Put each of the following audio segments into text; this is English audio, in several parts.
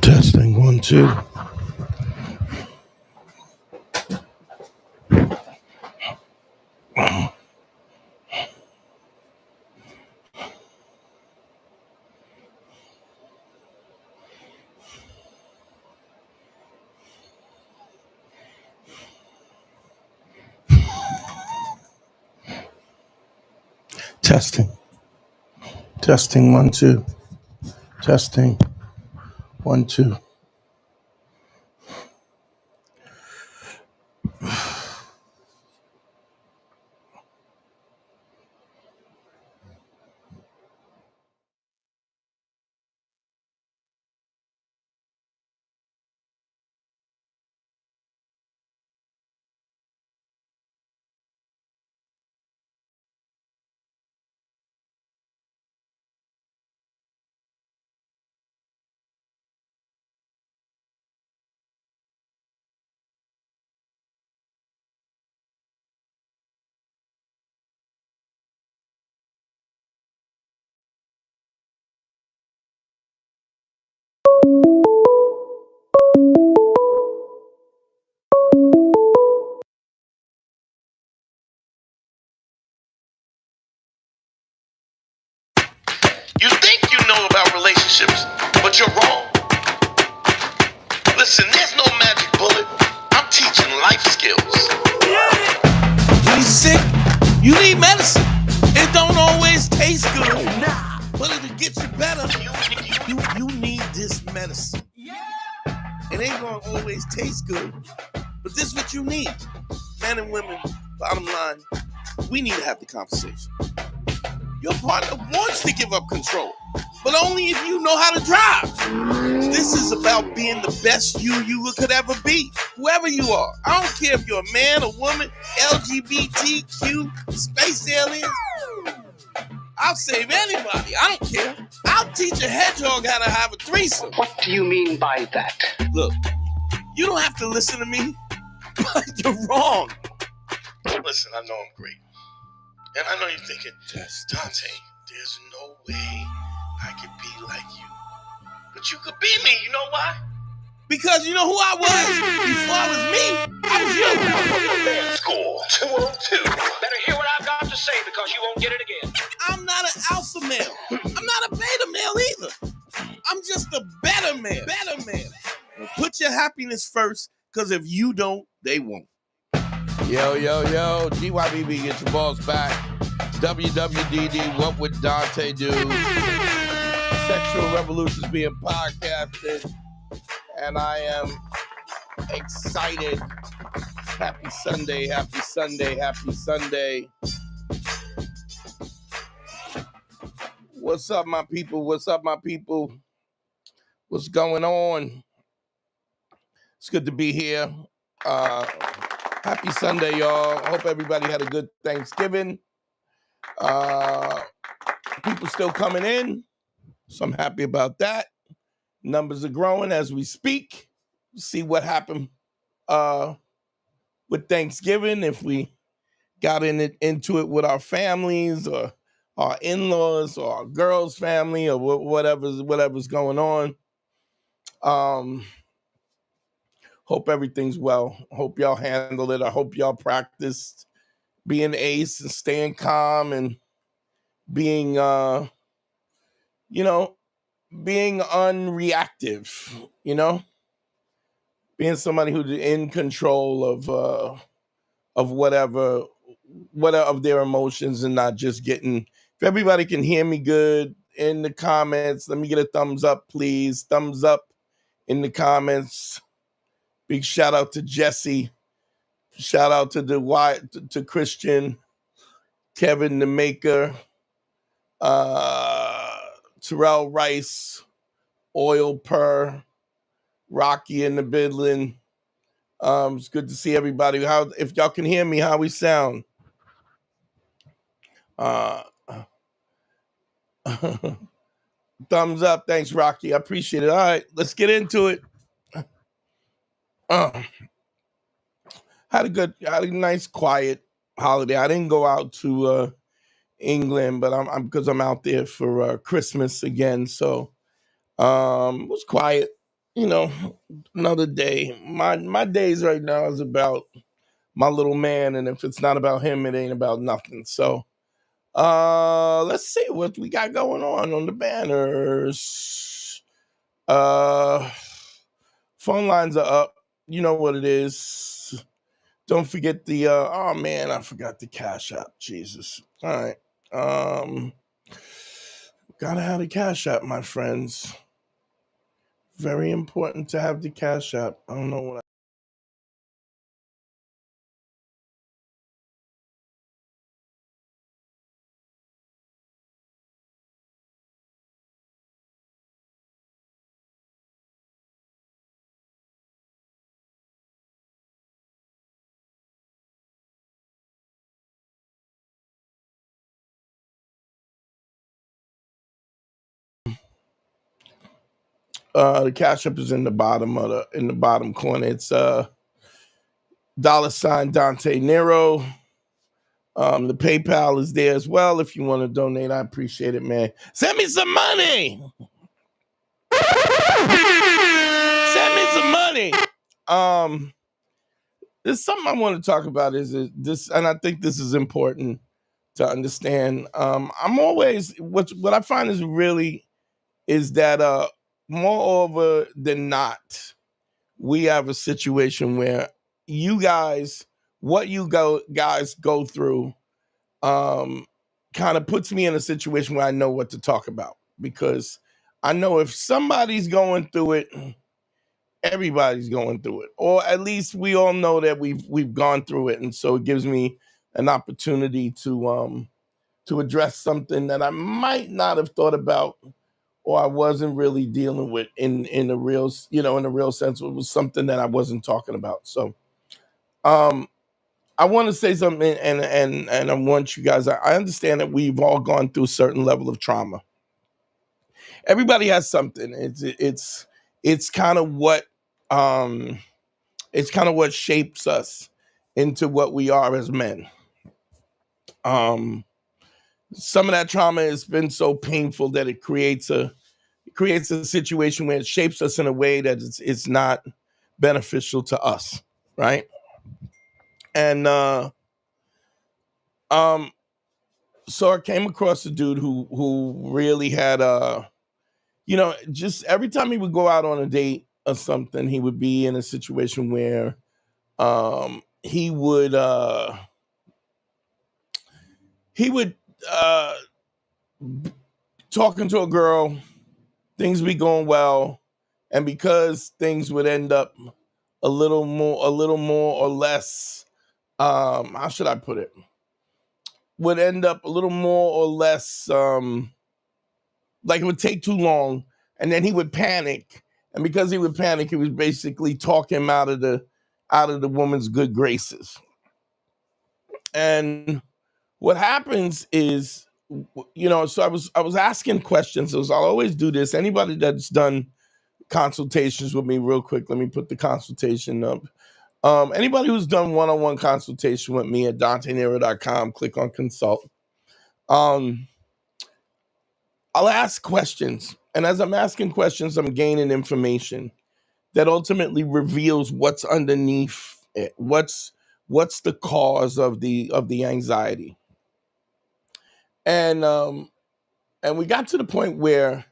Testing 1 2. Testing. Testing 1 2. Testing 1 2. You think you know about relationships, but you're wrong. Listen, there's no magic bullet. I'm teaching life skills. When you're sick, you need medicine. It don't always taste good, but it'll get you better. You need this medicine. It ain't gonna always taste good, but this is what you need. Men and women, bottom line, we need to have the conversation. Your partner wants to give up control, but only if you know how to drive. This is about being the best you could ever be, whoever you are. I don't care if you're a man, a woman, LGBTQ, space aliens. I'll save anybody. I don't care. I'll teach a hedgehog how to have a threesome. What do you mean by that? Look, you don't have to listen to me, but you're wrong. Listen, I know I'm great. And I know you're thinking, Dante, there's no way I could be like you. But you could be me, you know why? Because you know who I was before I was me? I was you. Score 202. Better hear what I've got to say because you won't get it again. I'm not an alpha male. I'm not a beta male either. I'm just a better man. Well, put your happiness first, because if you don't, they won't. Yo, GYBB, get your balls back. WWDD, what would Dante do? Sexual Revolutions being podcasted. And I am excited. Happy Sunday. What's up, my people? What's going on? It's good to be here. Happy Sunday, y'all. Hope everybody had a good Thanksgiving. People still coming in, so I'm happy about that. Numbers are growing as we speak. See what happened with Thanksgiving, if we got into it with our families or our in-laws or our girls' family or whatever's going on. Hope everything's well. Hope y'all handled it. I hope y'all practiced being ace and staying calm and being, being unreactive, being somebody who's in control of whatever of their emotions and not just getting. If everybody can hear me good in the comments, let me get a thumbs up, please. Thumbs up in the comments. Big shout out to Jesse. Shout out to Christian, Kevin the Maker, Terrell Rice, Oil Per, Rocky in the Bidlin. It's good to see everybody. If y'all can hear me, how we sound? Thumbs up. Thanks, Rocky. I appreciate it. All right, let's get into it. Had a nice, quiet holiday. I didn't go out to England, but I'm because I'm out there for Christmas again. So it was quiet. you know, another day. My days right now is about my little man, and if it's not about him, it ain't about nothing. So let's see what we got going on the banners. Phone lines are up. You know what it is. Don't forget the oh man, I forgot the Cash App. Jesus. All right. Gotta have the Cash App, my friends. Very important to have the Cash App. I don't know what the Cash App is in the bottom of the bottom corner. It's $ Dante Nero. The PayPal is there as well. If you want to donate, I appreciate it, man. Send me some money. Send me some money. There's something I want to talk about is this, and I think this is important to understand. I'm always what I find is really is that moreover than not, we have a situation where you guys, what you guys go through, kind of puts me in a situation where I know what to talk about, because I know if somebody's going through it, everybody's going through it, or at least we all know that we've gone through it, and so it gives me an opportunity to address something that I might not have thought about, or I wasn't really dealing with in the real, in the real sense. It was something that I wasn't talking about. So I want to say something, and I want you guys. I understand that we've all gone through a certain level of trauma. Everybody has something. It's kind of what shapes us into what we are as men. Some of that trauma has been so painful that it creates a situation where it shapes us in a way that it's not beneficial to us, right? And so I came across a dude who really had just every time he would go out on a date or something, he would be in a situation where he would uh talking to a girl, things be going well, and because things would end up a little more or less, how should I put it, would end up a little more or less, like it would take too long, and then he would panic, and because he would panic, he was basically talking him out of the woman's good graces. And what happens is, so I was asking questions. I'll always do this. Anybody that's done consultations with me, real quick, let me put the consultation up. Anybody who's done one-on-one consultation with me at DanteNero.com, click on consult. I'll ask questions, and as I'm asking questions, I'm gaining information that ultimately reveals what's underneath it. What's the cause of the anxiety? And we got to the point where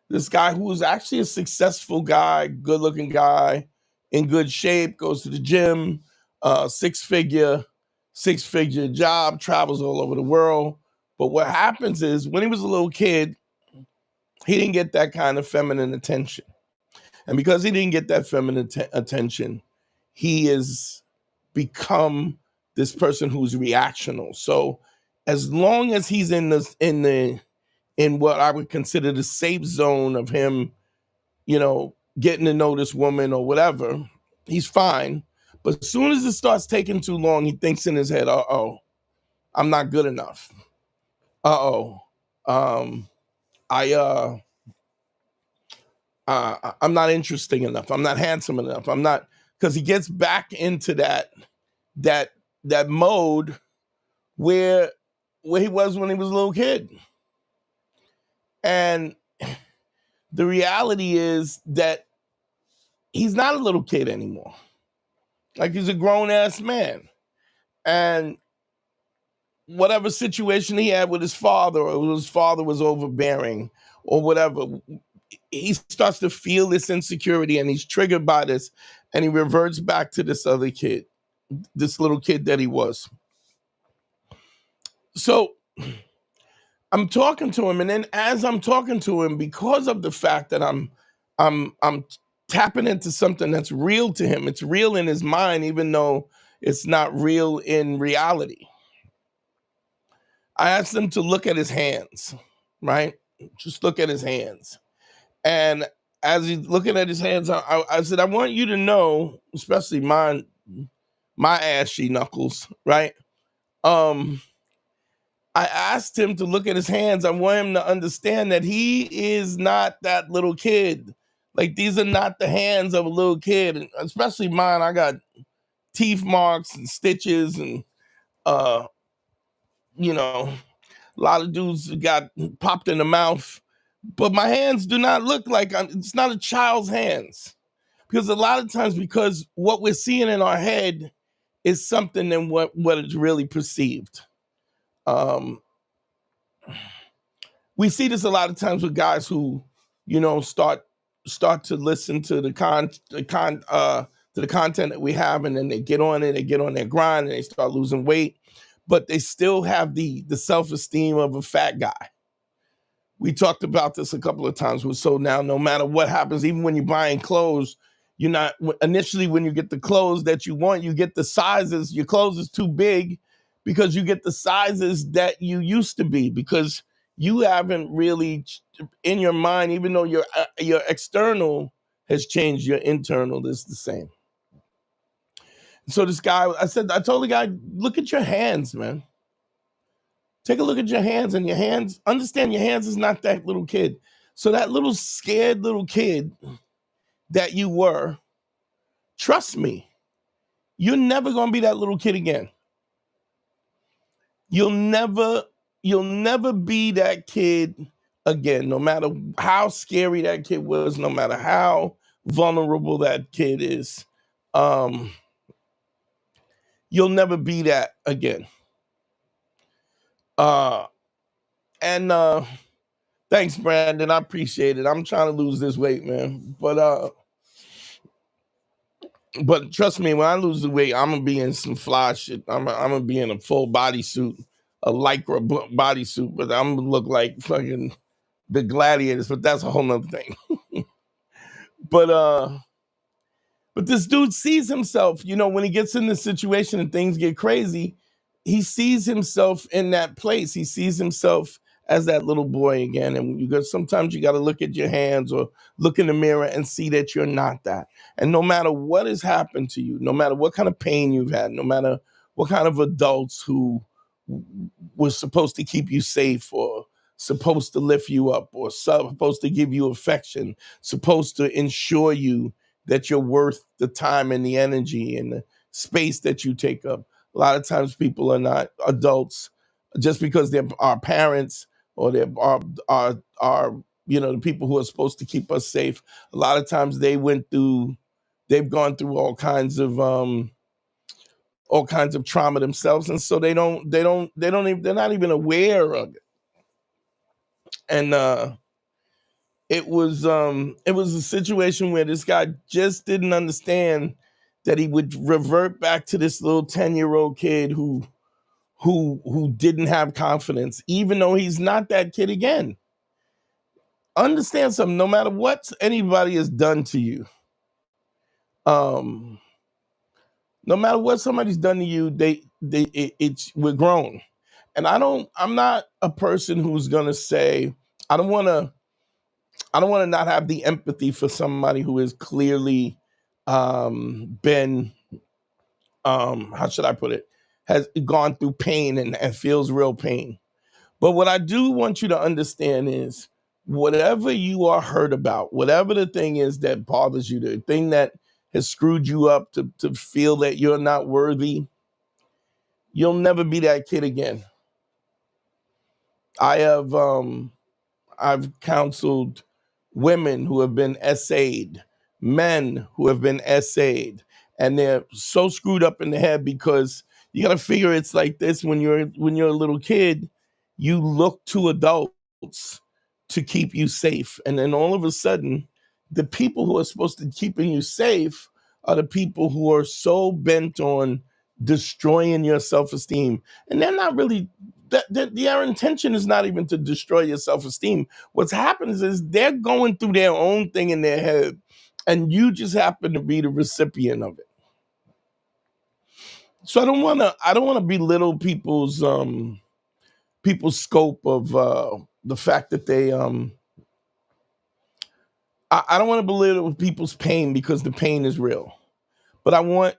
this guy, who was actually a successful guy, good-looking guy, in good shape, goes to the gym, six-figure job, travels all over the world. But what happens is, when he was a little kid, he didn't get that kind of feminine attention. And because he didn't get that feminine attention, he has become this person who's reactional. So as long as he's in what I would consider the safe zone of him, getting to know this woman or whatever, he's fine. But as soon as it starts taking too long, he thinks in his head, I'm not good enough. Um, I I'm not interesting enough. I'm not handsome enough. I'm not, because he gets back into that mode where he was when he was a little kid. And the reality is that he's not a little kid anymore. Like, he's a grown-ass man. And whatever situation he had with his father, or his father was overbearing or whatever, he starts to feel this insecurity and he's triggered by this, and he reverts back to this other kid, this little kid that he was. So I'm talking to him, and then as I'm talking to him, because of the fact that I'm tapping into something that's real to him, it's real in his mind, even though it's not real in reality. I asked him to look at his hands, right? Just look at his hands. And as he's looking at his hands, I said, I want you to know, especially my ashy knuckles, right? I asked him to look at his hands. I want him to understand that he is not that little kid. Like, these are not the hands of a little kid, and especially mine. I got teeth marks and stitches, and you know, a lot of dudes got popped in the mouth. But my hands do not look like it's not a child's hands. Because a lot of times, because what we're seeing in our head is something than what is really perceived. We see this a lot of times with guys who, start to listen to the content that we have, and then they get on it, they get on their grind, and they start losing weight, but they still have the self-esteem of a fat guy. We talked about this a couple of times. So now, no matter what happens, even when you're buying clothes, you're not initially, when you get the clothes that you want, you get the sizes. Your clothes is too big because you get the sizes that you used to be, because you haven't really, in your mind, even though your external has changed, your internal is the same. So this guy, I told the guy, look at your hands, man. Take a look at your hands, and your hands, understand your hands is not that little kid. So that little scared little kid that you were, trust me, you're never going to be that little kid again. You'll never be that kid again, no matter how scary that kid was, no matter how vulnerable that kid is. You'll never be that again. And thanks, Brandon. I appreciate it. I'm trying to lose this weight, man. But trust me, when I lose the weight, I'm gonna be in some fly shit. I'm gonna be in a full bodysuit, a lycra bodysuit, but I'm gonna look like fucking the gladiators. But that's a whole nother thing. But this dude sees himself, when he gets in this situation and things get crazy, he sees himself in that place. He sees himself as that little boy again. And sometimes you got to look at your hands or look in the mirror and see that you're not that. And no matter what has happened to you, no matter what kind of pain you've had, no matter what kind of adults who was supposed to keep you safe, or supposed to lift you up, or supposed to give you affection, supposed to ensure you that you're worth the time and the energy and the space that you take up. A lot of times people are not adults just because they're our parents, or they're the people who are supposed to keep us safe. A lot of times they've gone through all kinds of trauma themselves, and so they're not even aware of it. And it was a situation where this guy just didn't understand that he would revert back to this little 10-year-old kid who didn't have confidence, even though he's not that kid again. Understand something, no matter what anybody has done to you, no matter what somebody's done to you, we're grown. And I'm not a person who's gonna say, I don't wanna not have the empathy for somebody who has clearly been, how should I put it, has gone through pain and feels real pain. But what I do want you to understand is, whatever you are hurt about, whatever the thing is that bothers you, the thing that has screwed you up to feel that you're not worthy, you'll never be that kid again. I've counseled women who have been SA'd, men who have been essayed, and they're so screwed up in the head because you got to figure it's like this when you're a little kid, you look to adults to keep you safe, and then all of a sudden, the people who are supposed to keeping you safe are the people who are so bent on destroying your self-esteem, and they're not really. Their intention is not even to destroy your self-esteem. What's happens is they're going through their own thing in their head, and you just happen to be the recipient of it. So I don't want to belittle people's scope of the fact that they I don't want to belittle people's pain because the pain is real. But I want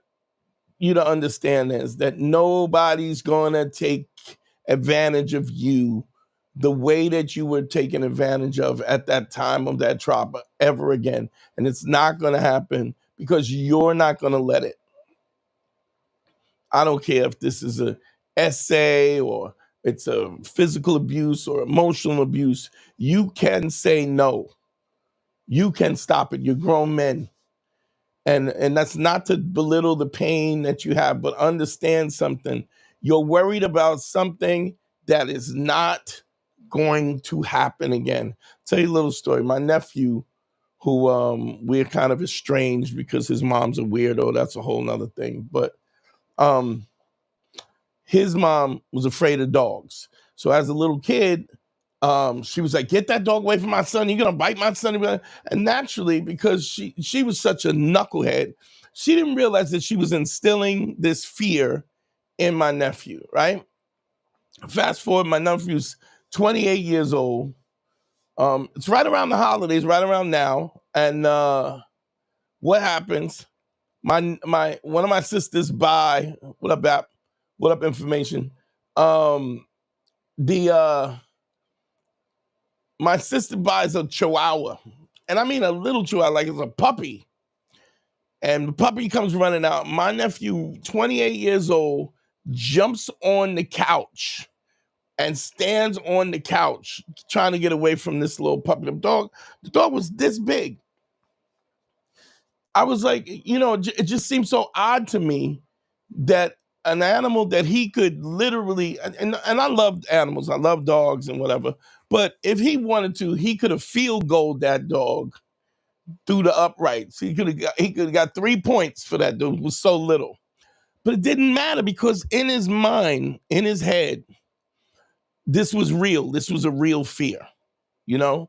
you to understand this, that nobody's going to take advantage of you the way that you were taken advantage of at that time of that trauma ever again. And it's not going to happen because you're not going to let it. I don't care if this is a essay or it's a physical abuse or emotional abuse. You can say no. You can stop it. You're grown men. And that's not to belittle the pain that you have, but understand something. You're worried about something that is not going to happen again. Tell you a little story. My nephew, who we're kind of estranged because his mom's a weirdo. That's a whole nother thing. But his mom was afraid of dogs. So as a little kid, she was like, "Get that dog away from my son. You're gonna bite my son." And naturally, because she was such a knucklehead, she didn't realize that she was instilling this fear in my nephew, right? Fast forward, my nephew's 28 years old. It's right around the holidays, right around now. And what happens? My one of my sisters buy what up, Bap? What up, information? The My sister buys a chihuahua, and I mean a little chihuahua, like it's a puppy. And the puppy comes running out. My nephew, 28 years old, jumps on the couch and stands on the couch trying to get away from this little puppy. The dog was this big. I was like, it just seemed so odd to me that an animal that he could literally, and I loved animals, I love dogs and whatever, but if he wanted to, he could have field goaled that dog through the uprights. He could have got 3 points for that dude. It was so little. But it didn't matter because in his mind, in his head, this was real. This was a real fear, you know?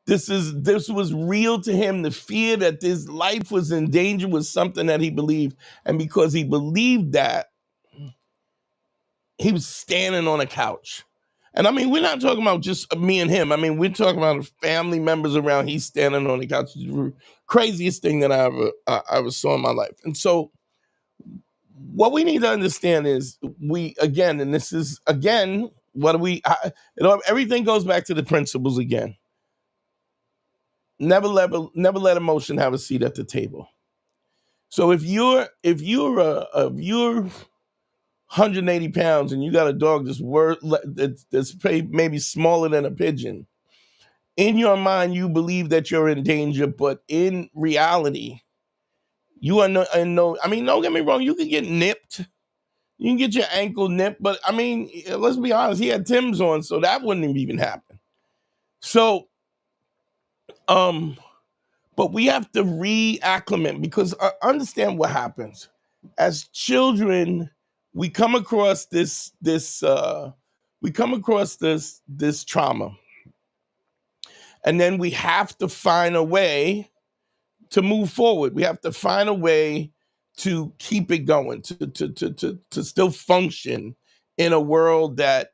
This was real to him. The fear that his life was in danger was something that he believed. And because he believed that, he was standing on a couch. And I mean, we're not talking about just me and him. I mean, we're talking about family members around. He's standing on the couch. It's the craziest thing that I ever saw in my life. And so what we need to understand is and this is, again, everything goes back to the principles again. Never let emotion have a seat at the table. So if you're 180 pounds and you got a dog that's maybe smaller than a pigeon, in your mind you believe that you're in danger, but in reality, you are I mean, don't get me wrong, you could get nipped. You can get your ankle nipped, but I mean, let's be honest, he had Tim's on, so that wouldn't even happen. So, but we have to reacclimate because understand what happens. As children, we come across this trauma. And then we have to find a way to move forward. We have to find a way to keep it going, to still function in a world that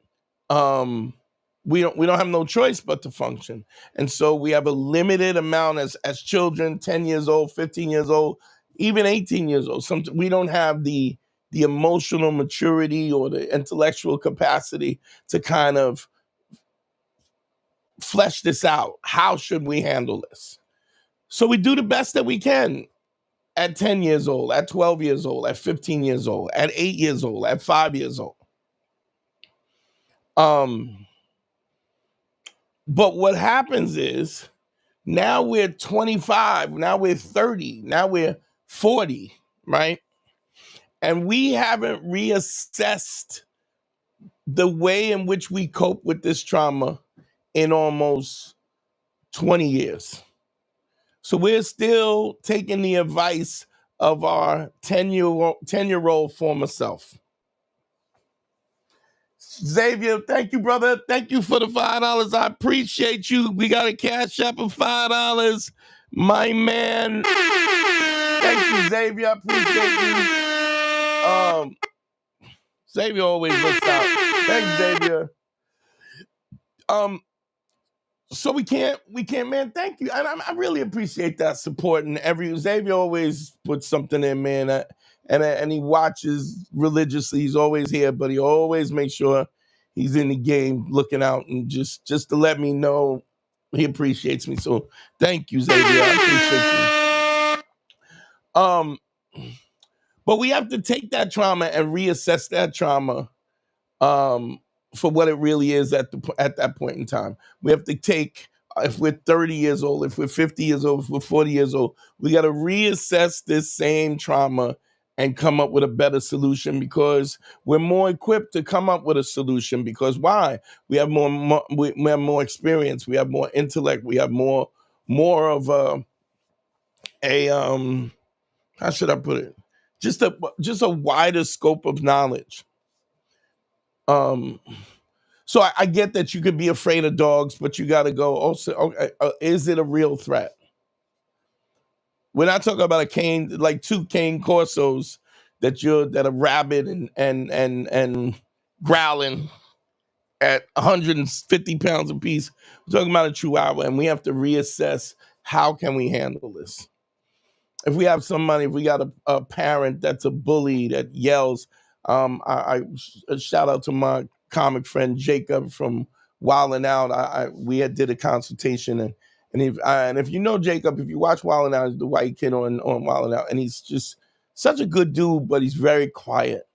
we don't have no choice but to function. And so we have a limited amount as children, 10 years old, 15 years old, even 18 years old. We don't have the emotional maturity or the intellectual capacity to kind of flesh this out. How should we handle this? So we do the best that we can at 10 years old, at 12 years old, at 15 years old, at 8 years old, at 5 years old. But what happens is Now we're 25. Now we're 30. Now we're 40, right? And we haven't reassessed the way in which we cope with this trauma in almost 20 years. So we're still taking the advice of our 10-year-old former self. Xavier, thank you, brother. Thank you for the $5. I appreciate you. We got a cash app of $5. My man. Thank you, Xavier. I appreciate you. Xavier always looks out. Thanks, Xavier. So we can't, man. Thank you, and I really appreciate that support. And Xavier always puts something in, man. And he watches religiously. He's always here, but he always makes sure he's in the game, looking out, and just to let me know he appreciates me. So thank you, Xavier. I appreciate you. But we have to take that trauma and reassess that trauma for what it really is at that point in time. We have to take, if we're 30 years old, if we're 50 years old, if we're 40 years old, we got to reassess this same trauma and come up with a better solution, because we're more equipped to come up with a solution. Because why? We have we have more experience, we have more intellect, we have more of a how should I put it? Just a wider scope of knowledge. So I get that you could be afraid of dogs, but you got to go also, okay, is it a real threat? We're not talking about like two cane corsos that are rabid and growling at 150 pounds apiece. We're talking about a chihuahua, and we have to reassess, how can we handle this? If we have somebody, if we got a parent that's a bully that yells, I shout out to my comic friend Jacob from Wildin' Out. We did a consultation, and if you know Jacob, if you watch Wildin' Out, he's the white kid on Wildin' Out, and he's just such a good dude, but he's very quiet.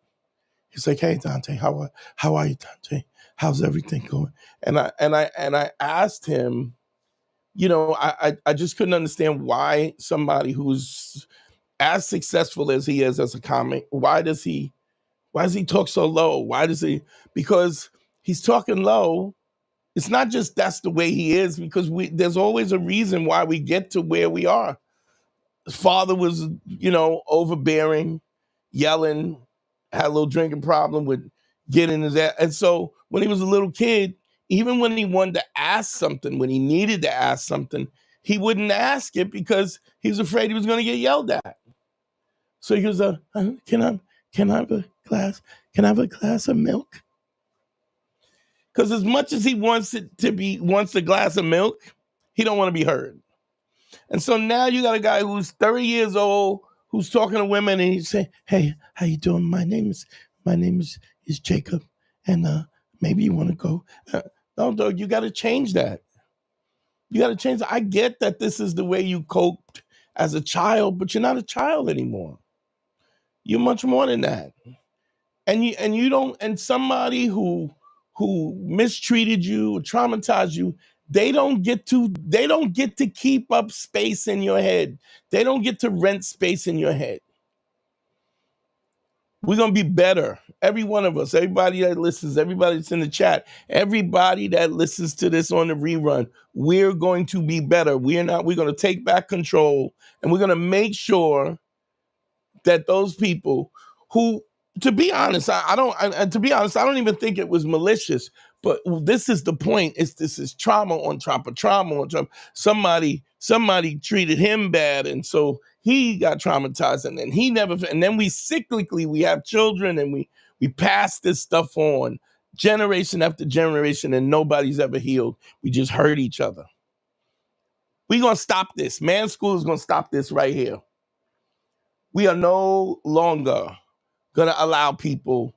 He's like, "Hey Dante, how are you, Dante? How's everything going?" And I asked him, I just couldn't understand why somebody who's as successful as he is as a comic, why does he talk so low? Because he's talking low. It's not just that's the way he is, because there's always a reason why we get to where we are. His father was, overbearing, yelling, had a little drinking problem with getting his ass. And so when he was a little kid, even when he wanted to ask something, when he needed to ask something, he wouldn't ask it because he was afraid he was going to get yelled at. So he goes, can I have a glass? Can I have a glass of milk? Because as much as he wants a glass of milk, he don't want to be heard. And so now you got a guy who's 30 years old, who's talking to women, and he's saying, "Hey, how you doing? My name is Jacob, and maybe you want to go." No, dog, you got to change that. You got to change that. I get that this is the way you coped as a child, but you're not a child anymore. You're much more than that. And you don't, and somebody who mistreated you or traumatized you, they don't get to keep up space in your head. They don't get to rent space in your head. We're going to be better. Every one of us, everybody that listens, everybody that's in the chat, everybody that listens to this on the rerun, we're going to be better. We're going to take back control, and we're going to make sure that those people who, to be honest, I don't even think it was malicious, but this is the point. This is trauma on top of trauma on top. Somebody treated him bad, and so he got traumatized, and then we cyclically, we have children, and we pass this stuff on generation after generation, and nobody's ever healed. We just hurt each other. We're going to stop this. Man School is going to stop this right here. We are no longer going to allow people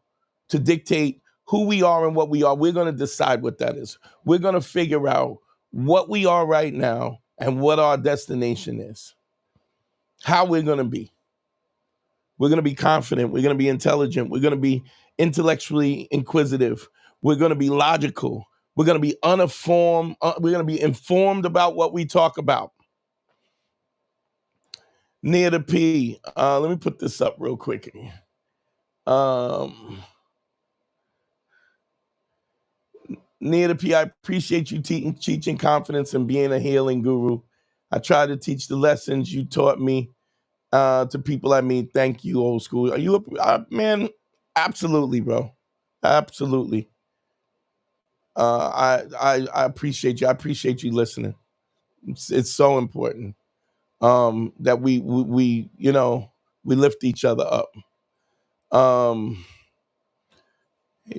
to dictate who we are and what we are. We're going to decide what that is. We're going to figure out what we are right now and what our destination is. How we're going to be. We're going to be confident. We're going to be intelligent. We're going to be intellectually inquisitive. We're going to be logical. We're going to be uninformed. We're going to be informed about what we talk about. Near the P. Let me put this up real quick. Near the P, I appreciate you teaching confidence and being a healing guru. I try to teach the lessons you taught me to people I meet. Thank you, old school. Are you man? Absolutely, bro. Absolutely. I appreciate you. I appreciate you listening. It's so important that we we lift each other up.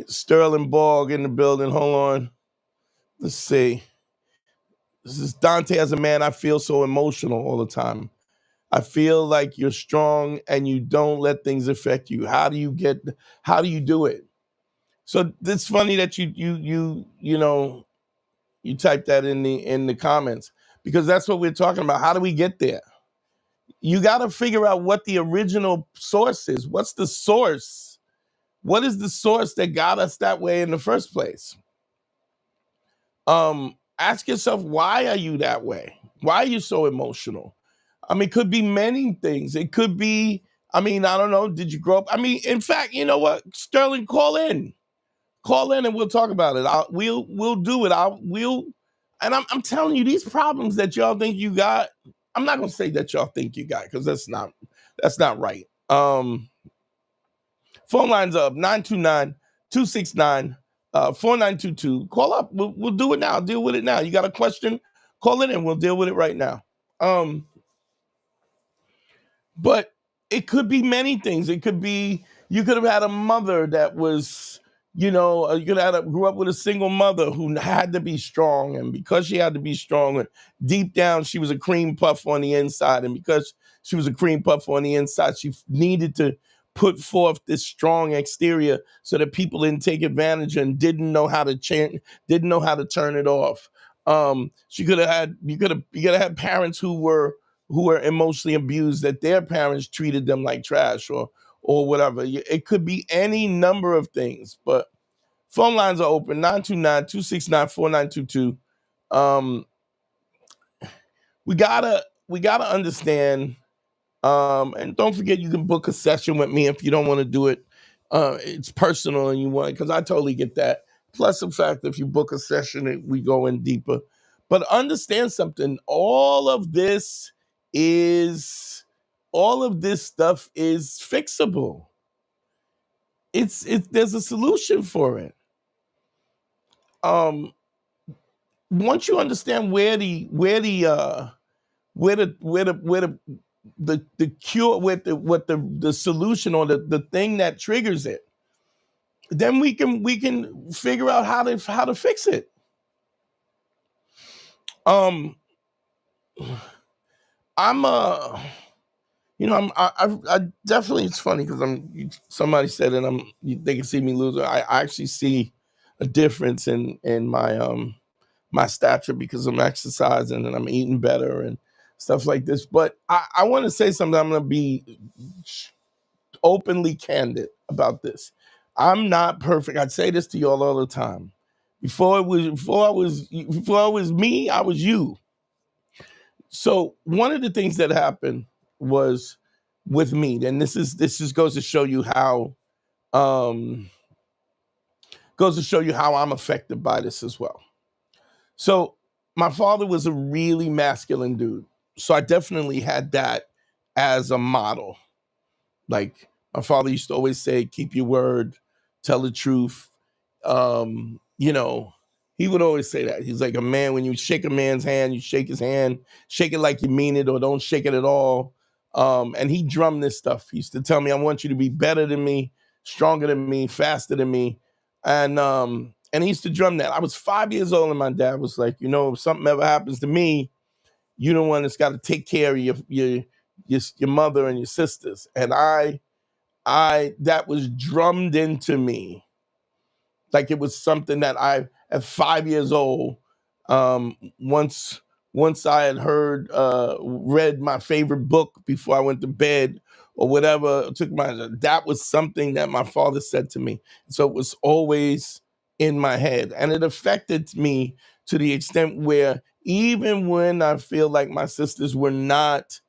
Sterling Borg in the building. Hold on. Let's see. This is Dante. As a man, I feel so emotional all the time. I feel like you're strong and you don't let things affect you. How do you do it? So it's funny that you type that in the comments, because that's what we're talking about. How do we get there? You got to figure out what the original source is. What's the source? What is the source that got us that way in the first place? Ask yourself, why are you that way? Why are you so emotional? I mean, it could be many things. It could be, I don't know. Did you grow up? In fact, you know what? Sterling, call in and we'll talk about it. We'll do it. And I'm telling you, these problems that y'all think you got, I'm not going to say that y'all think you got, because that's not right. Phone lines up, 929-269-4922. Call up. We'll do it now. Deal with it now. You got a question? Call it in. We'll deal with it right now. But it could be many things. It could be you could have had a mother that was, you could have grew up with a single mother who had to be strong. And because she had to be strong, deep down, she was a cream puff on the inside. And because she was a cream puff on the inside, she needed to put forth this strong exterior so that people didn't take advantage and didn't know how to change, didn't know how to turn it off. You could have had parents who were emotionally abused, that their parents treated them like trash or whatever. It could be any number of things, but phone lines are open, 929-269-4922. We gotta understand, and don't forget, you can book a session with me if you don't want to do it. It's personal and you want, because I totally get that. Plus the fact that if you book a session, we go in deeper. But understand something, all of this stuff is fixable. There's a solution for it. Once you understand where the cure, what the solution, or the thing that triggers it, then we can figure out how to fix it. I definitely, it's funny because somebody said it, they can see me lose. I actually see a difference in my stature because I'm exercising and I'm eating better and stuff like this. But I want to say something. I'm going to be openly candid about this. I'm not perfect. I'd say this to y'all all the time. Before I was me, I was you. So one of the things that happened was with me, and this just goes to show you how I'm affected by this as well. So my father was a really masculine dude. So I definitely had that as a model. Like my father used to always say, keep your word, tell the truth. He would always say that. He's like, a man, when you shake a man's hand, you shake his hand, shake it like you mean it, or don't shake it at all. And he drummed this stuff. He used to tell me, I want you to be better than me, stronger than me, faster than me. And he used to drum that. I was 5 years old and my dad was like, if something ever happens to me, you're the one that's got to take care of your mother and your sisters. And that was drummed into me. Like it was something that I, at 5 years old, once I had read my favorite book before I went to bed or whatever, that was something that my father said to me. So it was always in my head. And it affected me to the extent where even when I feel like my sisters were not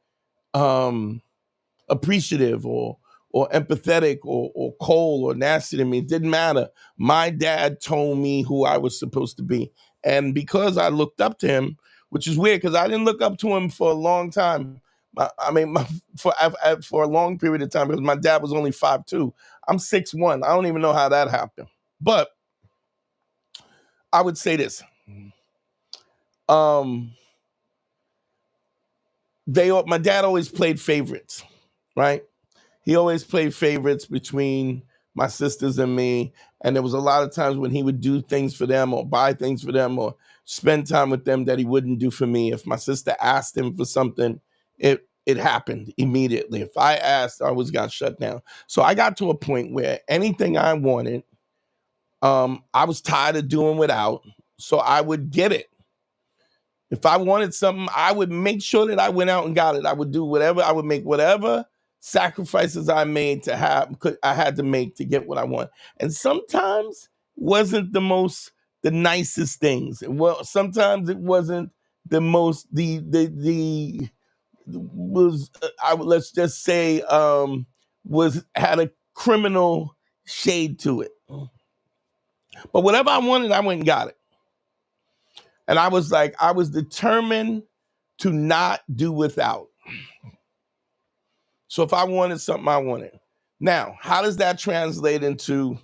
appreciative or empathetic or cold or nasty to me, it didn't matter. My dad told me who I was supposed to be. And because I looked up to him, which is weird because I didn't look up to him for a long time. For a long period of time, because my dad was only 5'2". I'm 6'1". I don't even know how that happened. But I would say this. My dad always played favorites, right? He always played favorites between my sisters and me. And there was a lot of times when he would do things for them or buy things for them or spend time with them that he wouldn't do for me. If my sister asked him for something, it happened immediately. If I asked, I always got shut down. So I got to a point where anything I wanted, I was tired of doing without. So I would get it. If I wanted something, I would make sure that I went out and got it. I would do whatever. I would make whatever sacrifices I had to make to get what I want. And sometimes wasn't the nicest things. Well, sometimes it wasn't the most let's just say had a criminal shade to it. But whatever I wanted, I went and got it. And I was determined to not do without. So if I wanted something, I wanted. Now, how does that translate into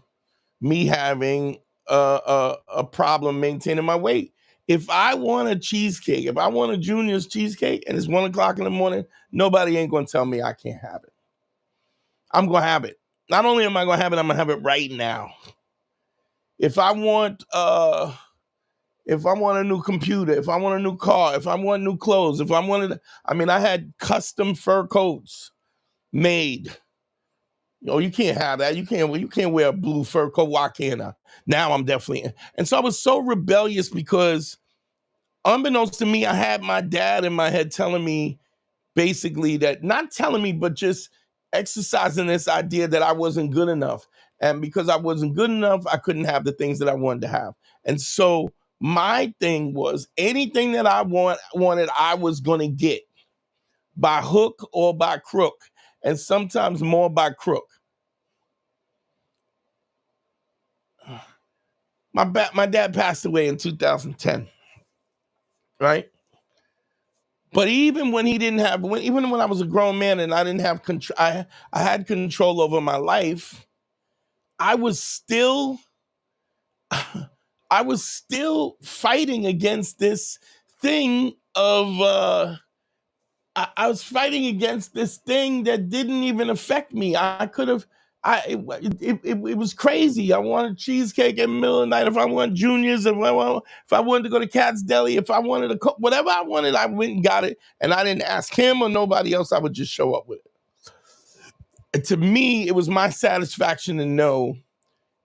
me having a problem maintaining my weight? If I want a cheesecake, if I want a Junior's cheesecake and it's 1:00 in the morning, nobody ain't gonna tell me I can't have it. I'm gonna have it. Not only am I gonna have it, I'm gonna have it right now. If I want a new computer, if I want a new car, if I want new clothes, I had custom fur coats made. You can't have that. You can't wear a blue fur coat. Why can't I? Now I'm definitely. And so I was so rebellious because unbeknownst to me, I had my dad in my head telling me basically that, not telling me, but just exercising this idea that I wasn't good enough. And because I wasn't good enough, I couldn't have the things that I wanted to have. And so my thing was anything that I wanted, I was going to get by hook or by crook, and sometimes more by crook. My dad passed away in 2010, right? But even when even when I was a grown man and I didn't have control, I had control over my life, I was still fighting against this thing of I was fighting against this thing that didn't even affect me. It was crazy. I wanted cheesecake in the middle of the night. If I wanted Junior's, if I wanted to go to Cat's Deli, if I wanted whatever I wanted, I went and got it. And I didn't ask him or nobody else. I would just show up with it. And to me, it was my satisfaction to know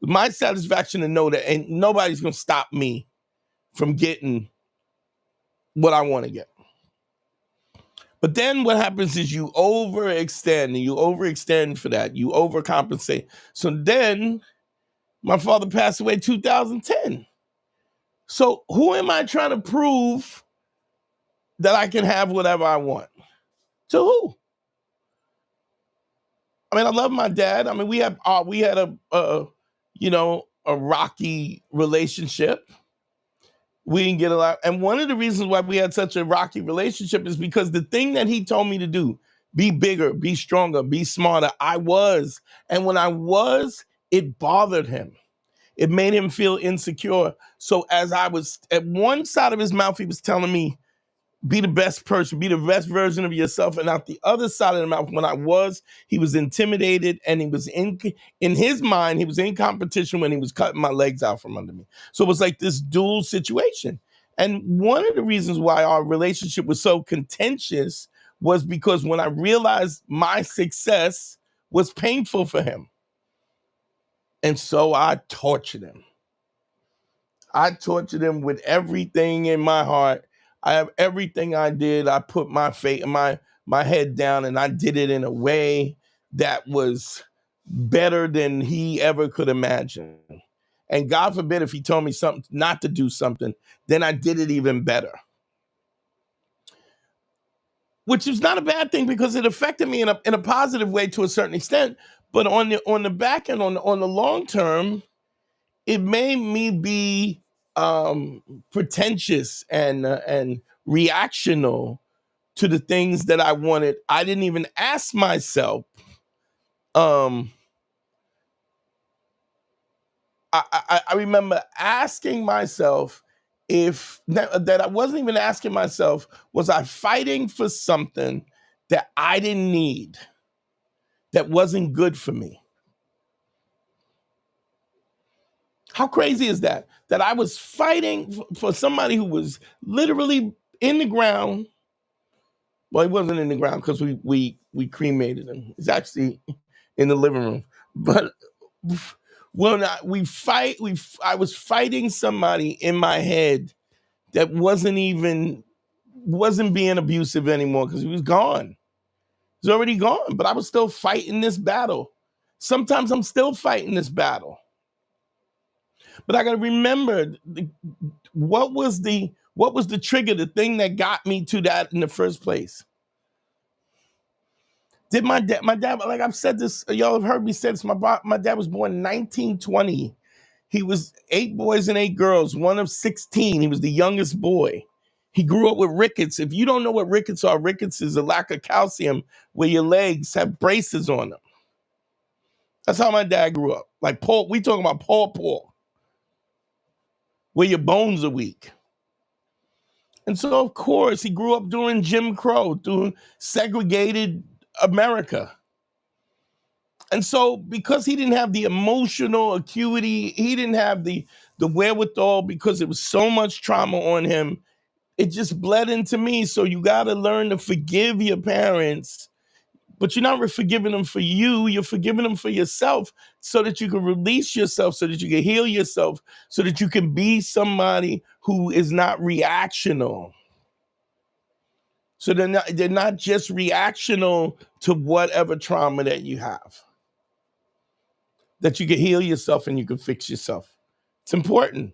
that ain't nobody's going to stop me from getting what I want to get. But then what happens is you overextend for that. You overcompensate. So then my father passed away in 2010. So who am I trying to prove that I can have whatever I want? To who? I love my dad. We had a rocky relationship. We didn't get a lot. And one of the reasons why we had such a rocky relationship is because the thing that he told me to do, be bigger, be stronger, be smarter, I was. And when I was, it bothered him. It made him feel insecure. So as I was at one side of his mouth, he was telling me, be the best person, be the best version of yourself. And out the other side of the mouth, he was intimidated, and he was in his mind, he was in competition when he was cutting my legs out from under me. So it was like this dual situation. And one of the reasons why our relationship was so contentious was because when I realized my success was painful for him. And so I tortured him. I tortured him with everything in my heart. Everything I did, I put my head down, and I did it in a way that was better than he ever could imagine. And God forbid if he told me something not to do something, then I did it even better. Which is not a bad thing because it affected me in a positive way to a certain extent. But on the back end, on the long term, it made me be pretentious and reactional to the things that I wanted. I didn't even ask myself. I remember asking myself if that I wasn't even asking myself, was I fighting for something that I didn't need, that wasn't good for me? How crazy is that? That I was fighting for somebody who was literally in the ground. Well, he wasn't in the ground because we cremated him. He's actually in the living room. But when I was fighting somebody in my head that wasn't being abusive anymore because he was gone. He's already gone. But I was still fighting this battle. Sometimes I'm still fighting this battle. But I got to remember what was the trigger, the thing that got me to that in the first place. Did my dad, like I've said this, y'all have heard me say this, my dad was born in 1920. He was 8 boys and 8 girls, one of 16. He was the youngest boy. He grew up with rickets. If you don't know what rickets are, rickets is a lack of calcium where your legs have braces on them. That's how my dad grew up. Like Paul, we talking about Paul, where your bones are weak. And so, of course, he grew up during Jim Crow, during segregated America. And so, because he didn't have the emotional acuity, he didn't have the wherewithal, because it was so much trauma on him, it just bled into me. So you got to learn to forgive your parents, but you're not forgiving them for you. You're forgiving them for yourself so that you can release yourself, so that you can heal yourself, so that you can be somebody who is not reactional. So they're not just reactional to whatever trauma that you have. That you can heal yourself and you can fix yourself. It's important.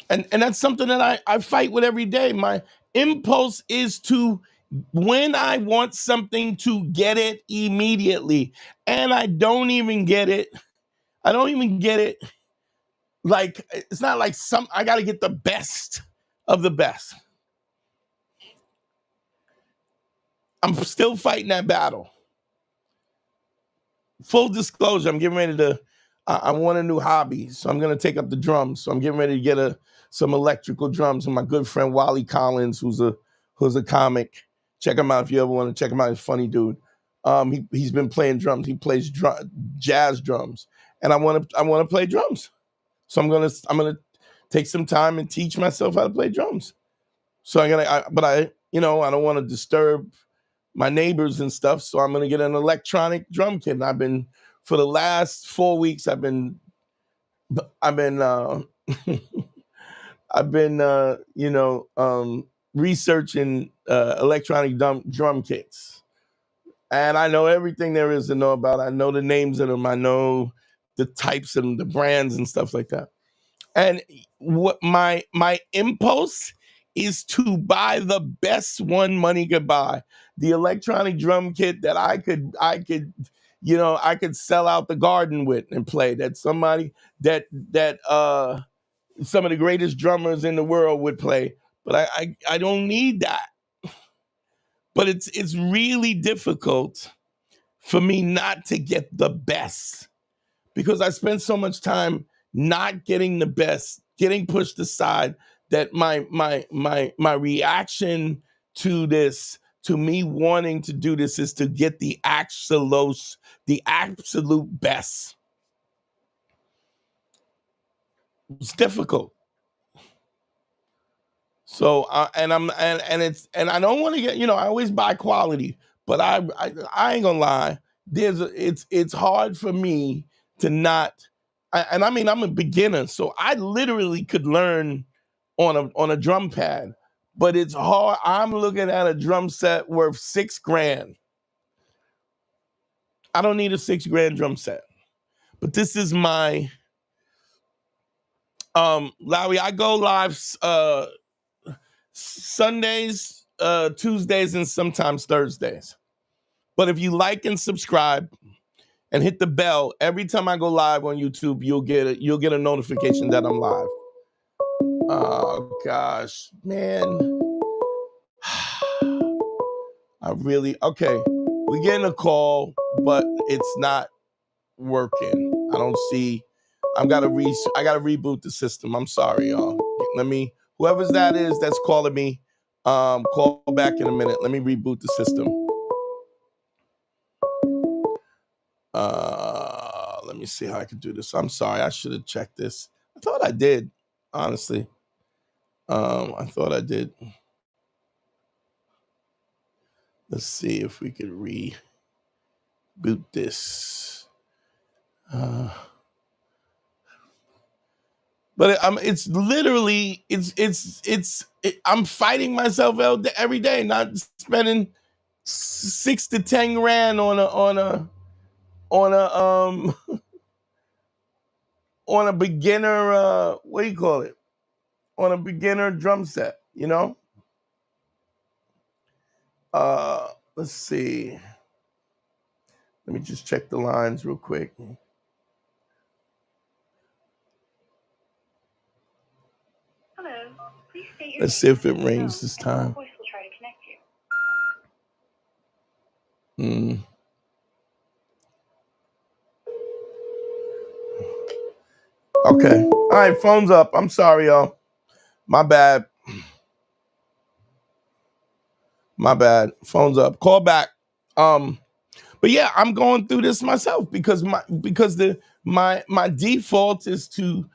And that's something that I fight with every day. My impulse is to, when I want something, to get it immediately. And I don't even get it. Like, it's not like I got to get the best of the best. I'm still fighting that battle. Full disclosure, I'm getting ready to, I want a new hobby, so I'm going to take up the drums. So I'm getting ready to get some electrical drums from my good friend Wally Collins, who's a comic. Check him out if you ever want to check him out. He's a funny dude. He's been playing drums. He plays jazz drums, and I want to play drums. So I'm gonna take some time and teach myself how to play drums. So I don't want to disturb my neighbors and stuff, so I'm gonna get an electronic drum kit. And for the last 4 weeks, I've been researching electronic drum kits, and I know everything there is to know about. I know the names of them. I know the types and the brands and stuff like that. And what my impulse is to buy the best one money could buy, the electronic drum kit that I could sell out the garden with and play. That somebody that some of the greatest drummers in the world would play. But I don't need that. But it's really difficult for me not to get the best, because I spend so much time not getting the best, getting pushed aside, that my reaction to this, to me wanting to do this, is to get the absolute best. It's difficult. So I don't want to get, I always buy quality, but I ain't gonna lie. It's hard for me to not. I'm a beginner, so I literally could learn on a drum pad, but it's hard. I'm looking at a drum set worth $6,000. I don't need a $6,000 drum set, But this is my Larry, I go live Sundays, Tuesdays, and sometimes Thursdays. But if you like and subscribe and hit the bell, every time I go live on YouTube, you'll get a notification that I'm live. Oh gosh, man. Okay. We're getting a call, but it's not working. I don't see. I gotta reboot the system. I'm sorry, y'all. Whoever's that is that's calling me, call back in a minute. Let me reboot the system. Let me see how I can do this. I'm sorry, I should have checked this. I thought I did, honestly. I thought I did. Let's see if we could reboot this. But it's literally I'm fighting myself out every day, not spending 6 to 10 grand on a beginner what do you call it? On a beginner drum set, you know? Let's see. Let me just check the lines real quick. Hello. Please state your Let's see if it rings this time. voice will try to connect you. Okay. All right, phone's up. I'm sorry, y'all. My bad. Phone's up. Call back. But yeah, I'm going through this myself because my default is to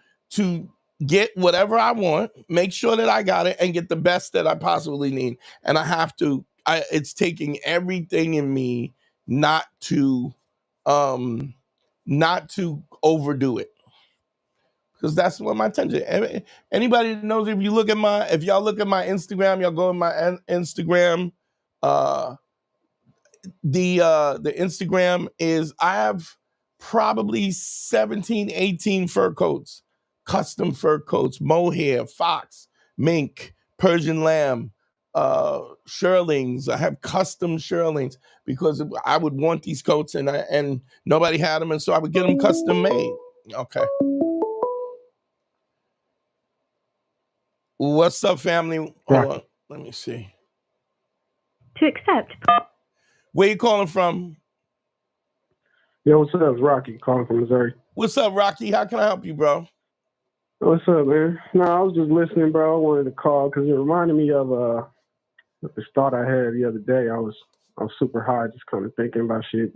get whatever I want, make sure that I got it, and get the best that I possibly need. And I have to. It's taking everything in me not to overdo it, because that's what my intention. Anybody that knows, if y'all look at my Instagram, y'all go in my Instagram. The Instagram is, I have probably 17, 18 fur coats, custom fur coats, mohair, fox, mink, Persian lamb, shearlings. I have custom shearlings because I would want these coats and nobody had them, and so I would get them custom made. Okay. What's up, family? Hold on. Let me see. To accept. Where you calling from? Yo, what's up? It's Rocky calling from Missouri. What's up, Rocky? How can I help you, bro? What's up, man? No, I was just listening, bro. I wanted to call because it reminded me of this thought I had the other day. I was super high, just kind of thinking about shit.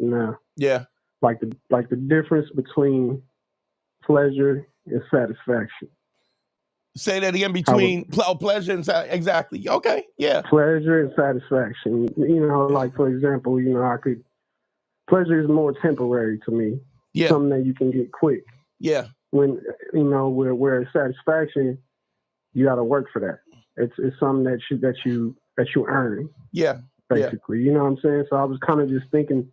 Yeah. Like the difference between pleasure and satisfaction. Say that again. Between pleasure and exactly. Okay. Yeah. Pleasure and satisfaction. Like, for example, pleasure is more temporary to me. Yeah. Something that you can get quick. Yeah. When where satisfaction, you got to work for that. It's something that you earn. Yeah. Basically, you know what I'm saying. So I was kind of just thinking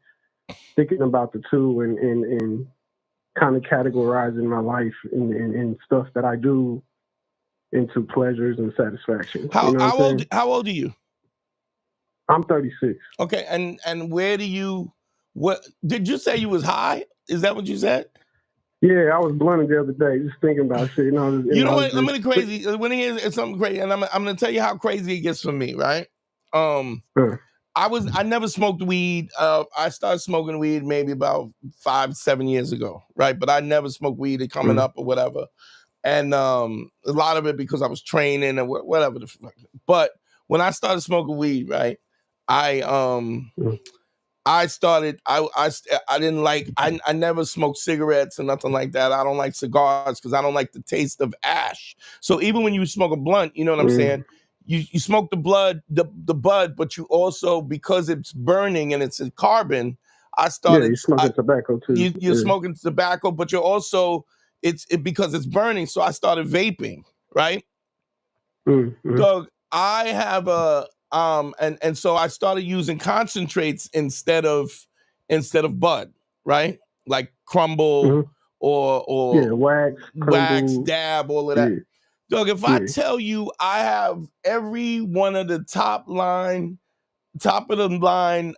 about the two and kind of categorizing my life and stuff that I do into pleasures and satisfaction. How old are you? I'm 36. Okay, and where do you? What did you say? You was high? Is that what you said? Yeah, I was blunted the other day, just thinking about shit. You know what? I'm really crazy. When it's something crazy, and I'm gonna tell you how crazy it gets for me, right? I never smoked weed. I started smoking weed maybe about 5-7 years ago, right? But I never smoked weed coming up or whatever. And a lot of it because I was training and whatever. But when I started smoking weed, right, I didn't like, I never smoked cigarettes or nothing like that. I don't like cigars because I don't like the taste of ash. So even when you smoke a blunt, you know what I'm saying? You smoke the bud, but you also, because it's burning and it's in carbon, I started. Yeah, you're smoking tobacco too. You're smoking tobacco, but you're also, because it's burning. So I started vaping, right? Doug, I have and so I started using concentrates instead of bud, right? Like Crumble wax, crumble, dab, all of that. Yeah. Dog, if I tell you I have every one of the top of the line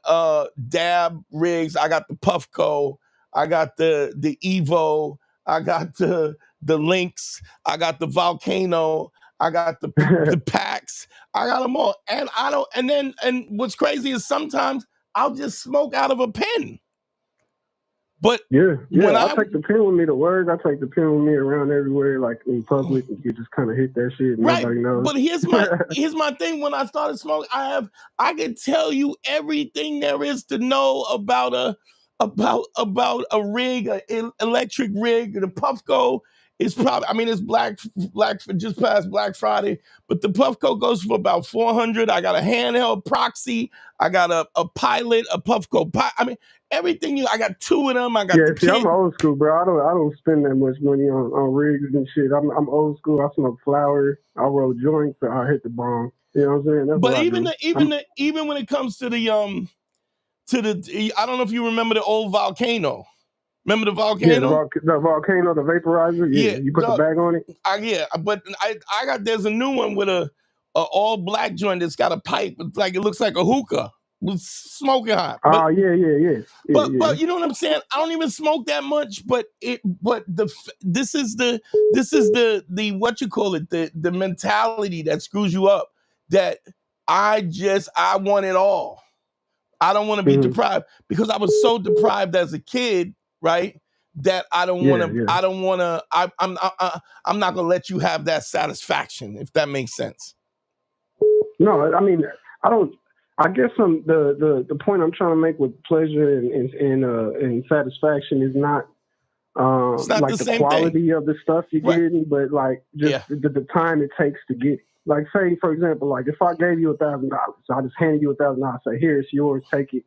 dab rigs, I got the Puffco, I got the Evo, I got the Lynx, I got the Volcano, I got the packs, I got them all. And what's crazy is sometimes I'll just smoke out of a pen. But I take the pen with me to work. I take the pen with me around everywhere, like in public, and you just kind of hit that shit. And nobody knows. But here's my thing. When I started smoking, I can tell you everything there is to know about a rig, an electric rig. The Puffco is probably, I mean, it's black just past Black Friday, but the Puffco goes for about $400. I got a handheld proxy. I got a pilot, a Puffco. I mean, everything I got two of them. I got the see, I'm old school, bro. I don't spend that much money on rigs and shit. I'm old school. I smoke flowers. I roll joints. I hit the bomb. You know what I'm saying? That's but even when it comes to the I don't know if you remember the old Volcano. Remember the Volcano? Yeah, the Volcano, the vaporizer. Yeah, you put the bag on it. But I got, there's a new one with a all black joint that's got a pipe. It's like, it looks like a hookah with smoking hot. Oh yeah. But you know what I'm saying? I don't even smoke that much. But this is the what you call it, the mentality that screws you up. That I want it all. I don't want to be deprived, because I was so deprived as a kid, right? That I don't want to. I don't want to. I'm not gonna let you have that satisfaction, if that makes sense. No, I mean, I don't. I guess the point I'm trying to make with pleasure and satisfaction is not like the quality of the stuff you're getting, but like just the time it takes to get it. Like, say, for example, like if I gave you $1,000, I just handed you $1,000, say, here, it's yours, take it.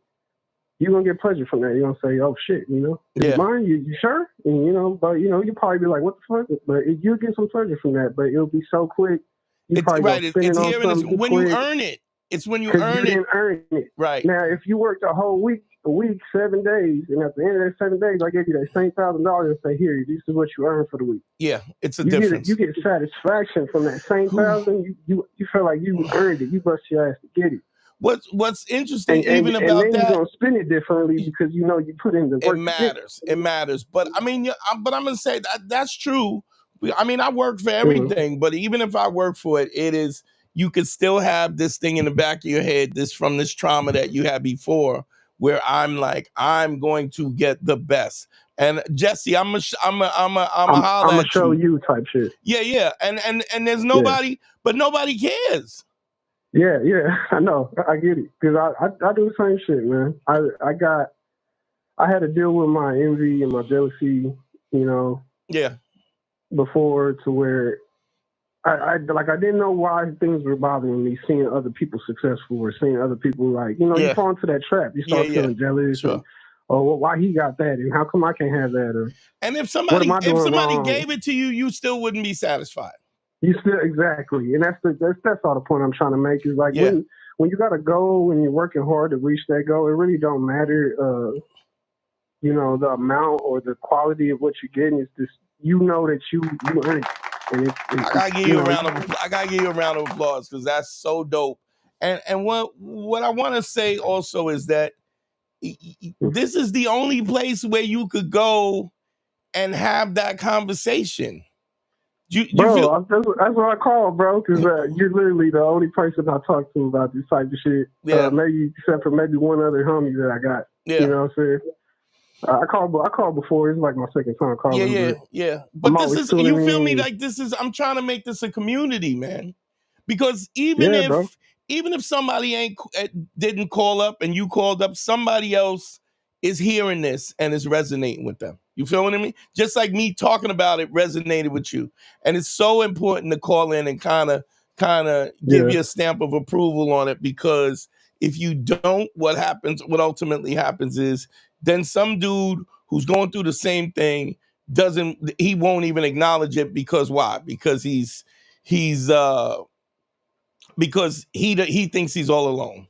You're going to get pleasure from that. You're going to say, oh, shit, you know? It's mine, you sure? And, you know, but, you know, you'll probably be like, what the fuck? But you'll get some pleasure from that, but it'll be so quick. You probably it's here, and it's when you earn it. It's when you earn it. Didn't earn it. Right. Now, if you worked a whole week, 7 days, and at the end of that 7 days, I gave you that same $1,000 and say, here, this is what you earned for the week. Yeah, it's a difference. You get satisfaction from that same $1,000. You feel like you earned it. You bust your ass to get it. What's interesting about that? And then you're gonna spend it differently because you know you put in the work. It matters. But I mean, I'm gonna say that's true. I mean, I work for everything, but even if I work for it, it is, you could still have this thing in the back of your head, from this trauma that you had before, where I'm like, I'm going to get the best. And Jesse, I'm gonna show you type shit. Yeah. And there's nobody, but nobody cares. Yeah, I know. I get it. Because I do the same shit, man. I had to deal with my envy and my jealousy, you know. Yeah. Before, to where I didn't know why things were bothering me, seeing other people successful or seeing other people, like, you know, you fall into that trap. You start feeling jealous. Sure. Or, well, why he got that and how come I can't have that? Or, and if somebody gave it to you, you still wouldn't be satisfied. You still, exactly. And that's all the point I'm trying to make, is like, when you got a goal and you're working hard to reach that goal, it really don't matter, you know, the amount or the quality of what you're getting. It's just, you know that you earned it. And I gotta give you a round of applause, because that's so dope. And what I want to say also is that this is the only place where you could go and have that conversation. Bro, that's what I call, bro, because you're literally the only person I talk to about this type of shit. Yeah. Maybe except for maybe one other homie that I got. Yeah. You know what I'm saying? I called before. It's like my second time calling. Yeah. But this is, you feel me? Like, this is, I'm trying to make this a community, man. Because even if somebody didn't call up and you called up, somebody else is hearing this and is resonating with them. You feel what I mean? Just like me talking about it resonated with you. And it's so important to call in and kind of give you a stamp of approval on it, because if you don't, what ultimately happens is then some dude who's going through the same thing he won't even acknowledge it, because why? Because because he thinks he's all alone.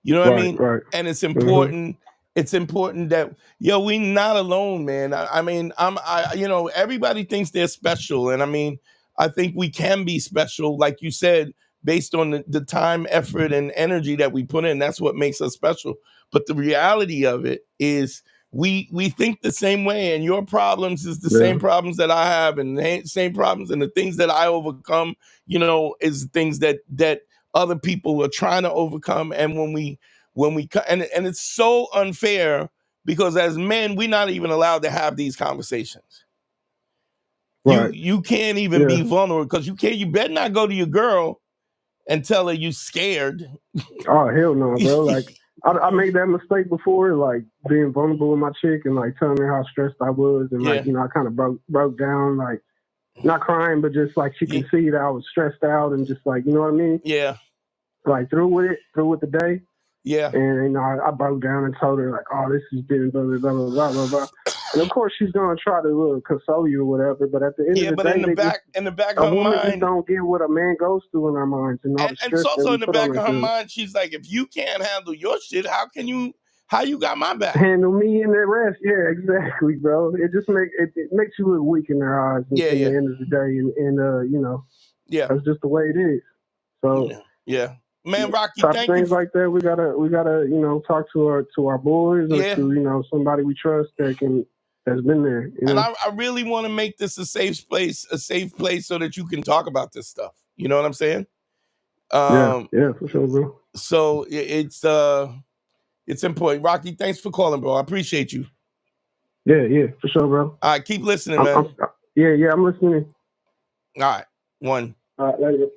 You know what I mean? Right. And it's important. it's important that we not alone, man. I mean, everybody thinks they're special, and I mean, I think we can be special, like you said, based on the time, effort, and energy that we put in. That's what makes us special. But the reality of it is, we think the same way, and your problems is the same problems that I have, and the same problems, and the things that I overcome, is things that other people are trying to overcome. And and it's so unfair, because as men, we're not even allowed to have these conversations. Right. You can't even be vulnerable, because you better not go to your girl and tell her you scared. Oh, hell no, bro. Like, I made that mistake before, like being vulnerable with my chick and like telling her how stressed I was, and like, I kind of broke down, like not crying, but just like she can see that I was stressed out, and just like, you know what I mean? Yeah. Like through with the day. Yeah. And I broke down and told her like, oh, this has been blah blah blah blah blah blah. And of course she's gonna try to console you or whatever, but at the end of the day, in the back a of her woman mind, just don't get what a man goes through in our minds, and all the and stress it's also that we in the put back on of her ourselves. mind, she's like, if you can't handle your shit, how you got my back? Handle me and the rest. Yeah, exactly, bro. It just makes you look weak in their eyes at the end of the day, and that's just the way it is. So man, Rocky, type thank of things you. like that, we gotta talk to our boys, or to somebody we trust that's been there. And I really want to make this a safe place so that you can talk about this stuff. You know what I'm saying? Yeah, for sure, bro. So it's important. Rocky, thanks for calling, bro. I appreciate you. Yeah, for sure, bro. All right, keep listening, man. I'm listening. All right, one. All right, later.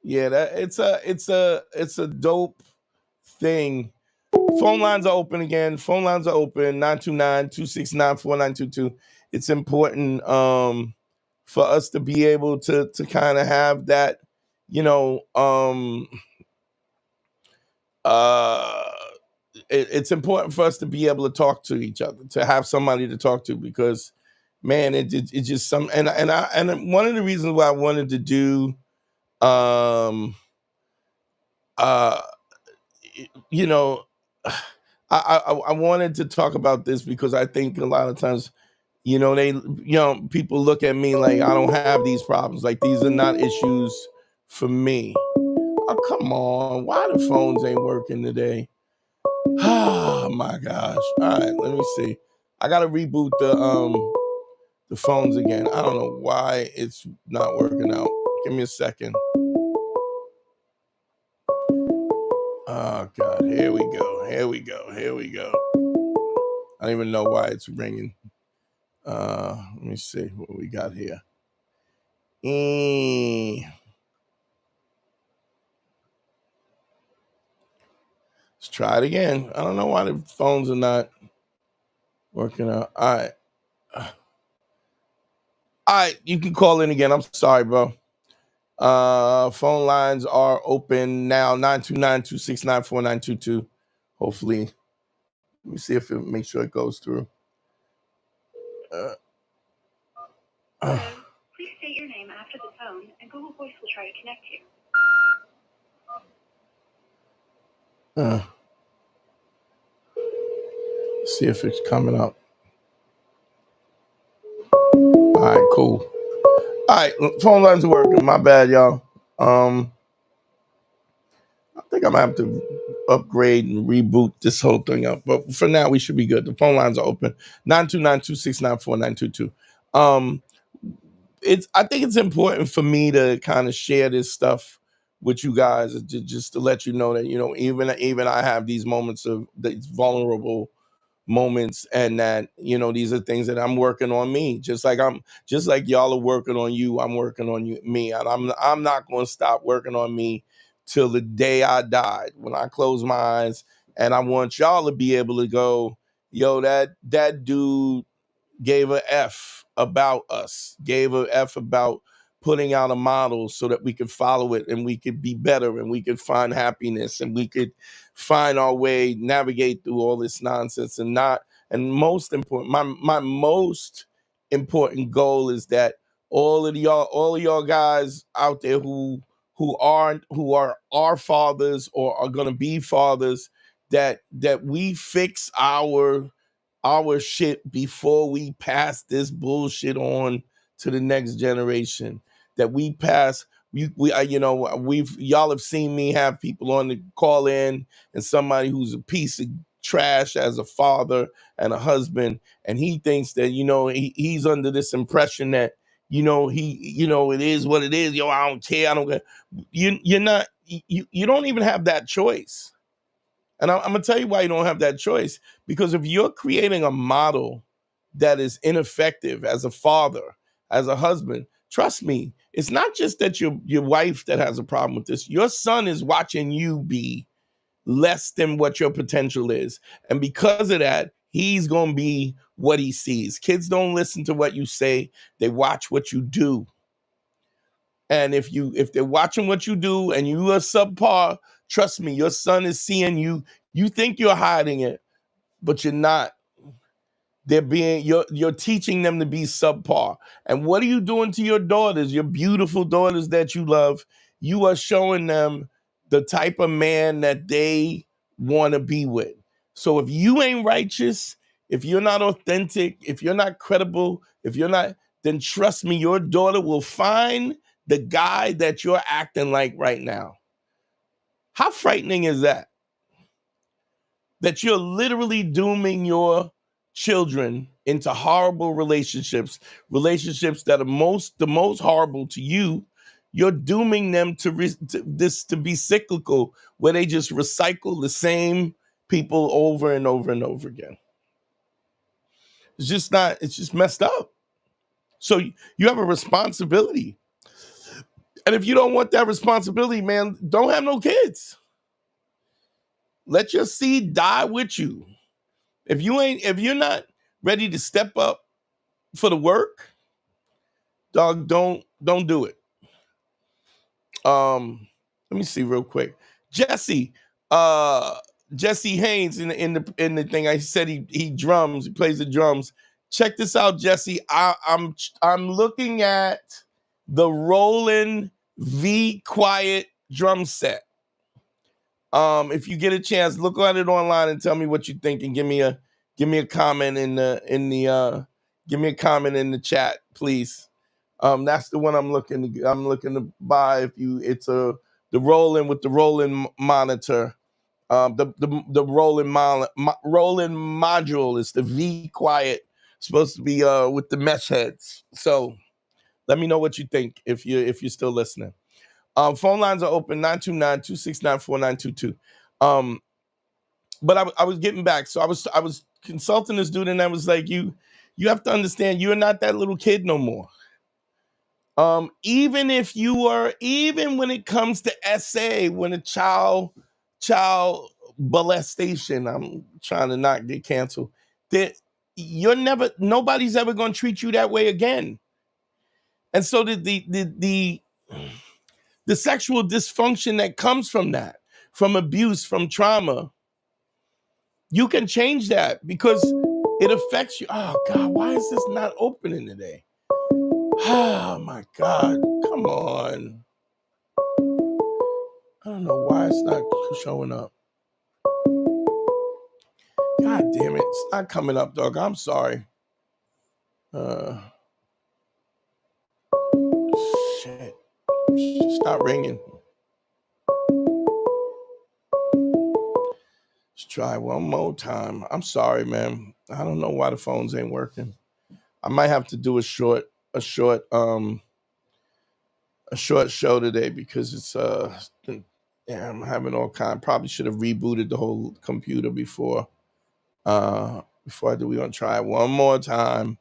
Yeah, it's a dope thing. Phone lines are open again. Phone lines are open, 929-269-4922. It's important for us to be able to kind of have that, it's important for us to be able to talk to each other, to have somebody to talk to, because man, it just and one of the reasons why I wanted to do I wanted to talk about this, because I think a lot of times, people look at me like I don't have these problems, like these are not issues for me. Oh, come on, why the phones ain't working today? Oh my gosh. All right, let me see. I gotta reboot the phones again. I don't know why it's not working out. Give me a second. Oh God, here we go. I don't even know why it's ringing. Let me see what we got here. Let's try it again. I don't know why the phones are not working out. All right, you can call in again. I'm sorry, bro. Phone lines are open now, 929-269-4922. Hopefully, let me see if it make sure it goes through. Please state your name after the tone, and Google Voice will try to connect you. See if it's coming up. All right, cool. All right, phone lines are working. My bad, y'all. I think I'm gonna have to upgrade and reboot this whole thing up. But for now, we should be good. The phone lines are open. 929-269-4922. I think it's important for me to kind of share this stuff with you guys, just to let you know that, even I have these moments of these vulnerable moments, and that, these are things that I'm working on me, just like y'all are working on you. I'm working on me, and I'm not going to stop working on me till the day I died, when I close my eyes. And I want y'all to be able to go, yo, that dude gave a F about us, gave a F about putting out a model so that we could follow it, and we could be better, and we could find happiness, and we could find our way, navigate through all this nonsense. And most important, my most important goal is that all of y'all guys out there who are our fathers, or are going to be fathers, that we fix our shit before we pass this bullshit on to the next generation. That we pass, y'all have seen me have people on the call in, and somebody who's a piece of trash as a father and a husband, and he thinks that he's under this impression that it is what it is. Yo, I don't care. I don't care. You're not. You don't even have that choice. And I'm gonna tell you why you don't have that choice. Because if you're creating a model that is ineffective as a father, as a husband, trust me, it's not just that your wife that has a problem with this. Your son is watching you be less than what your potential is. And because of that, he's gonna be what he sees. Kids don't listen to what you say, they watch what you do. And if they're watching what you do and you are subpar, trust me, your son is seeing you. You think you're hiding it, but you're not. You're teaching them to be subpar. And what are you doing to your daughters, your beautiful daughters that you love? You are showing them the type of man that they want to be with. So if you ain't righteous, if you're not authentic, if you're not credible, then trust me, your daughter will find the guy that you're acting like right now. How frightening is that? That you're literally dooming your children into horrible relationships that are the most horrible to you. You're dooming them to be cyclical, where they just recycle the same people over and over and over again. It's just messed up. So you have a responsibility. And if you don't want that responsibility, man, don't have no kids. Let your seed die with you. If you're not ready to step up for the work, dog, don't do it. Let me see real quick. Jesse Haynes in the thing. I said he drums, he plays the drums. Check this out, Jesse. I'm looking at the Roland V Quiet drum set. If you get a chance, look at it online and tell me what you think, and give me a comment give me a comment in the chat, please. That's the one I'm looking to buy. The Roland with the Roland monitor. The Roland Roland module is the V Quiet, supposed to be with the mesh heads. So let me know what you think if you're still listening. Phone lines are open, 929-269-4922. But I was getting back. So I was consulting this dude, and I was like, you have to understand, you're not that little kid no more. Even when it comes to SA, when a child molestation, I'm trying to not get canceled, that nobody's ever going to treat you that way again. And so the sexual dysfunction that comes from that, from abuse, from trauma, you can change that because it affects you. Oh God, why is this not opening today? Oh my God, come on. I don't know why it's not showing up. God damn it, it's not coming up, dog. I'm sorry. Shit. It's not ringing. Let's try one more time. I'm sorry, man. I don't know why the phones ain't working. I might have to do a short show today because it's I'm having all kind. Probably should have rebooted the whole computer before I do. We're gonna try it one more time.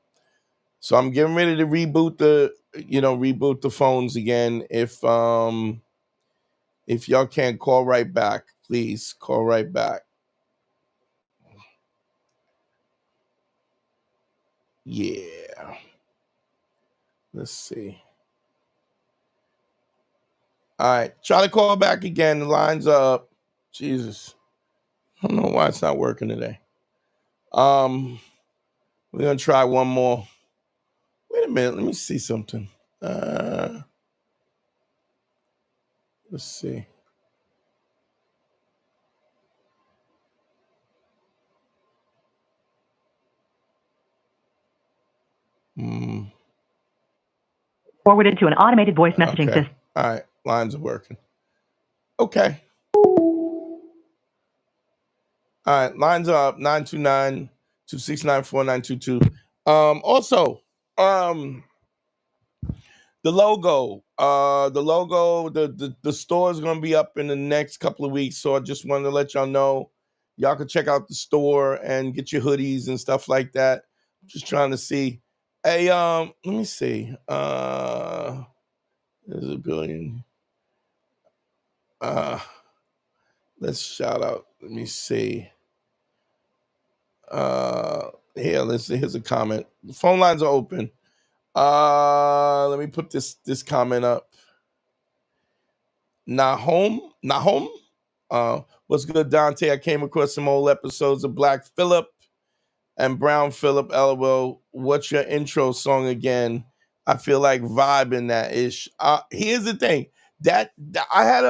So I'm getting ready to reboot the phones again. If y'all can't call right back, please call right back. Yeah. Let's see. All right. Try to call back again. The lines are up. Jesus. I don't know why it's not working today. We're gonna try one more. Wait a minute. Let me see something. Let's see. Forwarded to an automated voice messaging system. All right, lines are working. Okay. All right, lines are up 929-269-4922. Also, the logo, the store is gonna be up in the next couple of weeks. So I just wanted to let y'all know, y'all can check out the store and get your hoodies and stuff like that. Just trying to see. Hey, let me see. There's a billion. Let's shout out. Let me see. Here's a comment. The phone lines are open. Let me put this comment up. Nahom. What's good, Dante? I came across some old episodes of Black Phillip and Brown Phillip. LOL. What's your intro song again? I feel like vibing that ish. Here's the thing that I had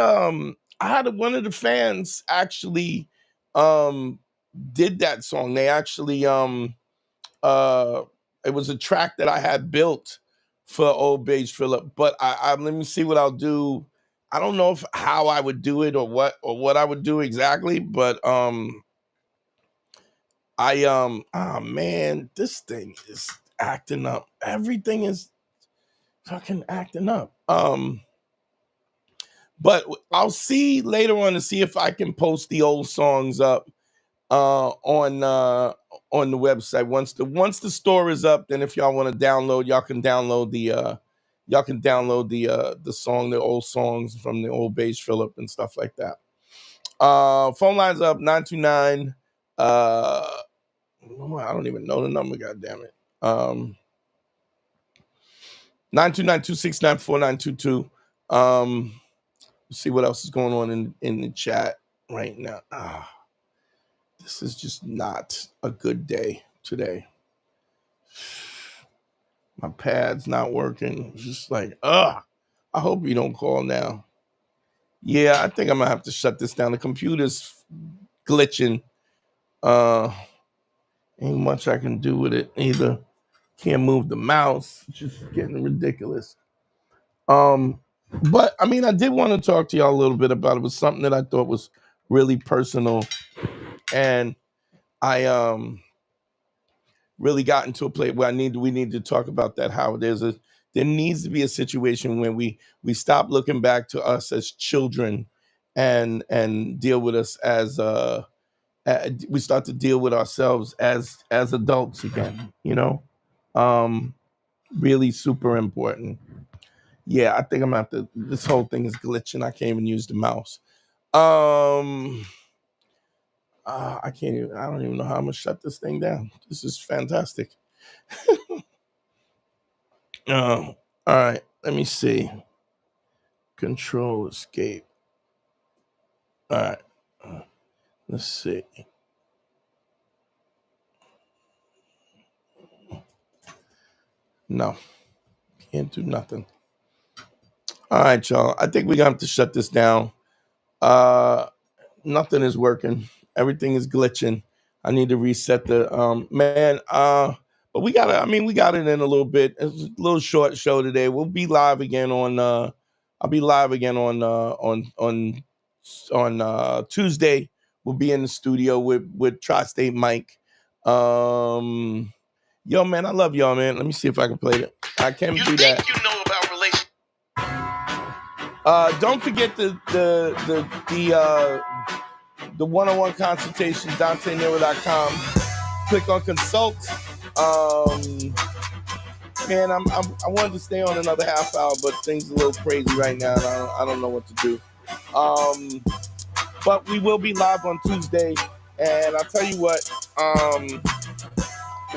one of the fans actually did that song. They actually it was a track that I had built for Old Beige Phillip, but I let me see what I'll do. I don't know how I would do it or what I would do exactly, but oh man, this thing is acting up. Everything is fucking acting up. But I'll see later on to see if I can post the old songs up on the website. Once the store is up, then if y'all want to download, y'all can download the song, the old songs from the Old Beige Phillip and stuff like that. Phone lines up 929. I don't even know the number. God damn it. 929-269-4922. See what else is going on in the chat right now. This is just not a good day today. My pad's not working. It's just like, I hope you don't call now. Yeah, I think I'm gonna have to shut this down. The computer's glitching. Ain't much I can do with it either. Can't move the mouse. It's just getting ridiculous. But I mean, I did want to talk to y'all a little bit about it. It was something that I thought was really personal, and I really got into a place where we need to talk about that. How there needs to be a situation when we stop looking back to us as children and deal with us as we start to deal with ourselves as adults again, really super important. Yeah, I think I'm gonna have to, this whole thing is glitching. I can't even use the mouse. I don't even know how I'm gonna shut this thing down. This is fantastic. All right, let me see. Control escape. All right, let's see. No, can't do nothing. All right, y'all. I think we're gonna have to shut this down. Nothing is working. Everything is glitching. I need to reset the man. But we got it in a little bit. It's a little short show today. We'll be live again on I'll be live again on Tuesday. We'll be in the studio with Tri-State Mike. Yo, man, I love y'all, man. Let me see if I can play it. I can't do that. You know about relationships. Don't forget the one-on-one consultation, DanteNero.com. Click on consult. Man, I wanted to stay on another half hour, but things are a little crazy right now, and I don't know what to do. But we will be live on Tuesday, and I'll tell you what,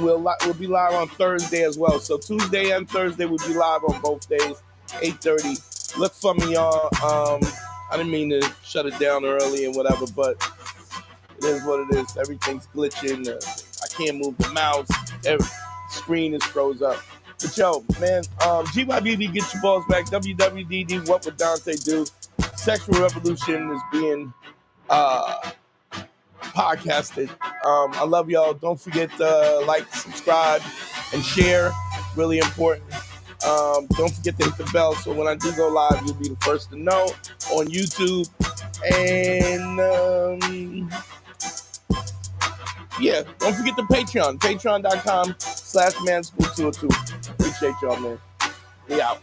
we'll be live on Thursday as well. So Tuesday and Thursday we'll be live on both days, 8:30. Look for me, y'all. I didn't mean to shut it down early and whatever, but it is what it is. Everything's glitching. I can't move the mouse. Every screen is froze up. But yo, man, GYBB, get your balls back. WWDD, what would Dante do? Sexual Revolution is being podcasted. I love y'all. Don't forget to like, subscribe, and share. Really important. Don't forget to hit the bell so when I do go live, you'll be the first to know on YouTube. And yeah, don't forget the Patreon. Patreon.com/manschool202. Appreciate y'all, man. We out.